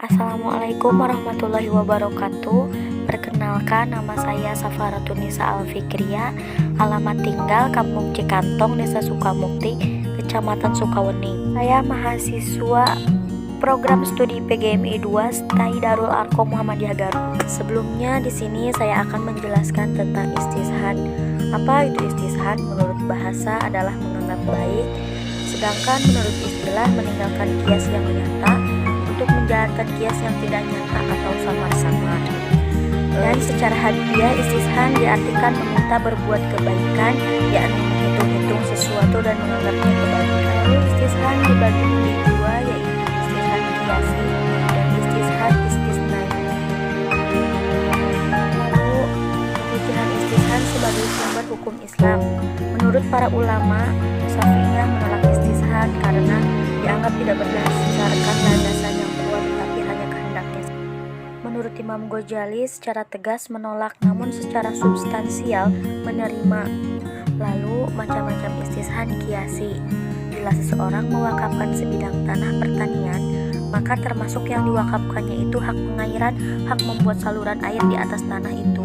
Assalamualaikum warahmatullahi wabarakatuh. Perkenalkan, nama saya Safaratun-Nisa Al-Fikriya. Alamat tinggal Kampung Cikantong, Desa Sukamukti, Kecamatan Sukawening. Saya mahasiswa program studi PGMI 2 STAI Darul Arkom Muhammadiyah Garut. Sebelumnya di sini saya akan menjelaskan tentang istishan. Apa itu istishan? Menurut bahasa adalah menganggap baik, sedangkan menurut istilah meninggalkan kias yang nyata untuk menjalankan kias yang tidak nyata atau samar-samar. Dan secara harfiah istishan diartikan meminta berbuat kebaikan, yakni menghitung-hitung sesuatu dan menganggapnya kebaikan. Lalu istishan dibagi menjadi dua, yaitu istishan kiasi dan istishan istisnai. Lalu pemikiran istishan sebagai sumber hukum Islam. Menurut para ulama, Syafi'iyah menolak istishan karena dianggap tidak berdasarkan landasan yang kuat tetapi hanya kehendaknya. Menurut Imam Ghazali secara tegas menolak namun secara substansial menerima. Lalu macam-macam istishan kiasi. Bila seseorang mewakafkan sebidang tanah pertanian, maka termasuk yang diwakafkannya itu hak pengairan, hak membuat saluran air di atas tanah itu.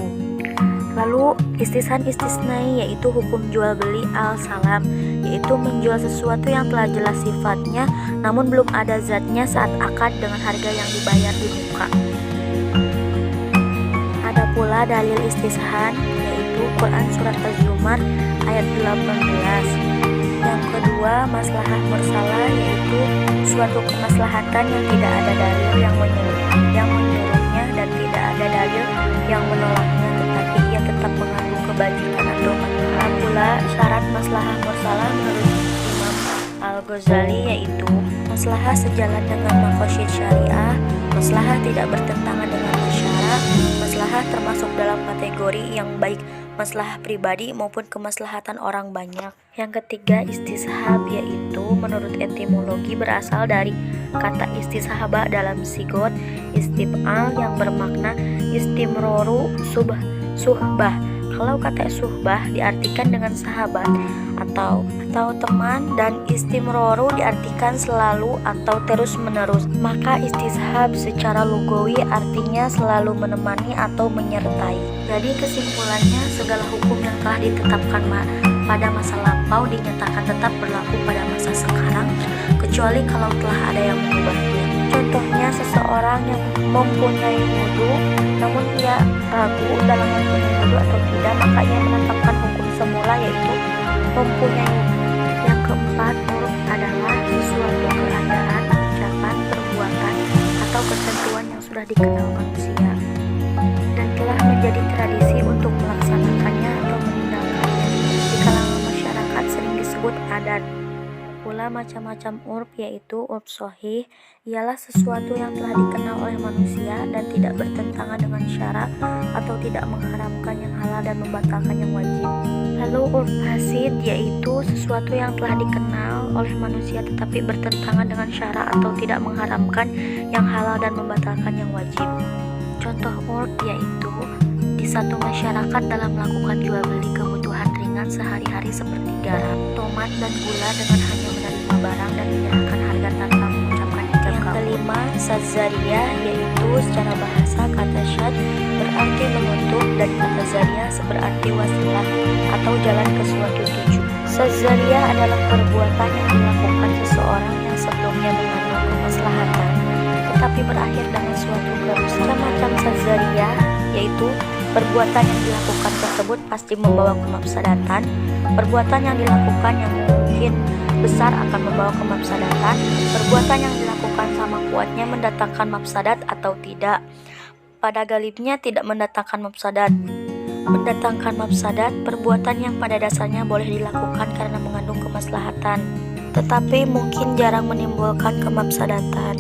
Lalu istishan istisnai yaitu hukum jual beli al-salam, yaitu menjual sesuatu yang telah jelas sifatnya namun belum ada zatnya saat akad dengan harga yang dibayar di muka. Ada pula dalil istishan yaitu Quran surat Az-Zumar ayat 18. Yang kedua, maslahah mursalah yaitu suatu kemaslahatan yang tidak ada dalil yang menyuruhnya dan tidak ada dalil yang menolaknya, tetapi ia tetap mengandung kebajikan atau manfaat. Pula syarat maslahah mursalah menurut Imam Al-Ghazali yaitu maslahah sejalan dengan maqasid syariah, maslahah tidak bertentangan dengan masyarakat, maslahah termasuk dalam kategori yang baik maslahah pribadi maupun kemaslahatan orang banyak. Yang ketiga, istishab yaitu menurut etimologi berasal dari kata istishaba dalam sigot istif'al yang bermakna istimroru suhbah. Kalau kata suhbah diartikan dengan sahabat atau teman, dan istimroru diartikan selalu atau terus-menerus. Maka istishab secara lugawi artinya selalu menemani atau menyertai. Jadi kesimpulannya, segala hukum yang telah ditetapkan pada masa lampau dinyatakan tetap berlaku pada masa sekarang, kecuali kalau telah ada yang mengubahnya. Contohnya, seseorang yang mempunyai wudu namun ia ragu dalam mempunyai wudu atau tidak, maka ia menetapkan hukum semula yaitu mempunyai wudu. Yang keempat, uruf adalah sesuatu keadaan, ucapan, perbuatan, atau ketentuan yang sudah dikenal manusia dan telah menjadi tradisi untuk melaksanakannya atau meninggalkannya. Di kalangan masyarakat sering disebut adat. Pula macam-macam urf yaitu urf shahih ialah sesuatu yang telah dikenal oleh manusia dan tidak bertentangan dengan syarak atau tidak mengharamkan yang halal dan membatalkan yang wajib. Lalu urf fasid yaitu sesuatu yang telah dikenal oleh manusia tetapi bertentangan dengan syarak atau tidak mengharamkan yang halal dan membatalkan yang wajib. Contoh urf yaitu di satu masyarakat dalam melakukan jual beli kebutuhan ringan sehari-hari seperti garam, tomat, dan gula dengan hanya menerima barang dan menyerahkan harga tanpa mengucapkan ijab kabul. Yang kelima, sadzariyah yaitu secara bahasa kata syad berarti menutup dan kata zariyah berarti wasilah atau jalan ke suatu tujuan. Sadzariyah adalah perbuatan yang dilakukan seseorang yang sebelumnya mengandung kemaslahatan tetapi berakhir dengan suatu kerusakan. Macam sadzariyah yaitu perbuatan yang dilakukan tersebut pasti membawa kemafsadatan. Perbuatan yang dilakukan yang mungkin besar akan membawa kemafsadatan. Perbuatan yang dilakukan sama kuatnya mendatangkan mafsadat atau tidak. Pada galibnya tidak mendatangkan mafsadat. Mendatangkan mafsadat, perbuatan yang pada dasarnya boleh dilakukan karena mengandung kemaslahatan, tetapi mungkin jarang menimbulkan kemafsadatan.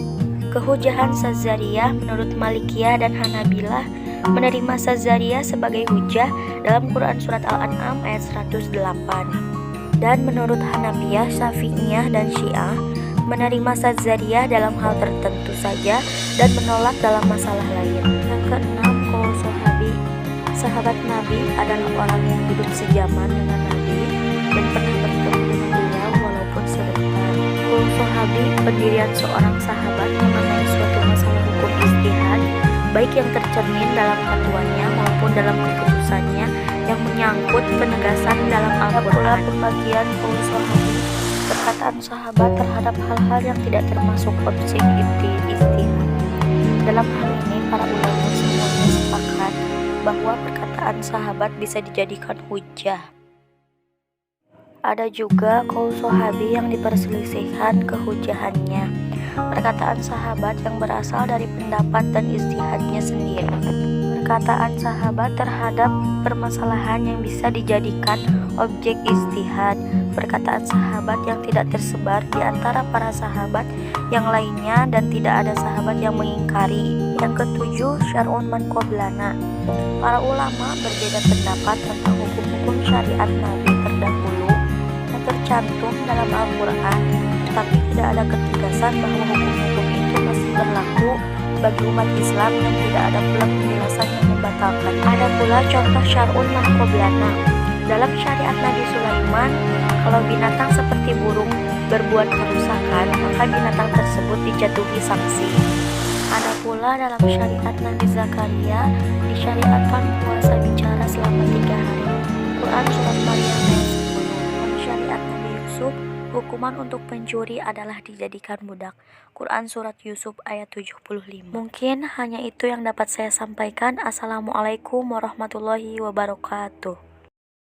Kehujahan sadzariyah menurut Malikiyah dan Hanabilah menerima sadzariyah sebagai hujah dalam Quran surat Al-An'am ayat 108. Dan menurut Hanafiyah, Syafi'iyah, dan Syiah menerima sadzariyah dalam hal tertentu saja dan menolak dalam masalah lain. Yang keenam, qaul sahabi. Sahabat Nabi adalah orang yang hidup sejaman dengan Nabi dan pernah bertemu dengan beliau walaupun sebentar. Qaul sahabi pendirian seorang sahabat mengenai suatu masalah hukum baik yang tercermin dalam fatwanya maupun dalam keputusannya yang menyangkut penegasan dalam Al-Quran. Pembagian qaul sahabi, perkataan sahabat terhadap hal-hal yang tidak termasuk objek ijtihad. Dalam hal ini, para ulama semuanya sepakat bahwa perkataan sahabat bisa dijadikan hujjah. Ada juga qaul sahabi yang diperselisihkan kehujahannya, perkataan sahabat yang berasal dari pendapat dan ijtihadnya sendiri. Perkataan sahabat terhadap permasalahan yang bisa dijadikan objek ijtihad, perkataan sahabat yang tidak tersebar di antara para sahabat yang lainnya dan tidak ada sahabat yang mengingkari. Yang ketujuh, syar'un man qablana. Para ulama berbeda pendapat tentang hukum-hukum syariat Nabi terdahulu yang tercantum dalam Al-Quran, tetapi tidak ada ketegasan bahwa hukum-hukum itu masih berlaku bagi umat Islam dan tidak ada pula penjelasan yang membatalkan. Ada pula contoh syar'un man qablana. Dalam syariat Nabi Sulaiman, kalau binatang seperti burung berbuat kerusakan, maka binatang tersebut dijatuhi sanksi. Ada pula dalam syariat Nabi Zakaria, disyariatkan puasa bicara selama 3 hari. Quran Surat Maryam ayat 10. Dalam syariat Nabi Yusuf, hukuman untuk pencuri adalah dijadikan budak. Quran Surat Yusuf ayat 75. Mungkin hanya itu yang dapat saya sampaikan. Assalamualaikum warahmatullahi wabarakatuh.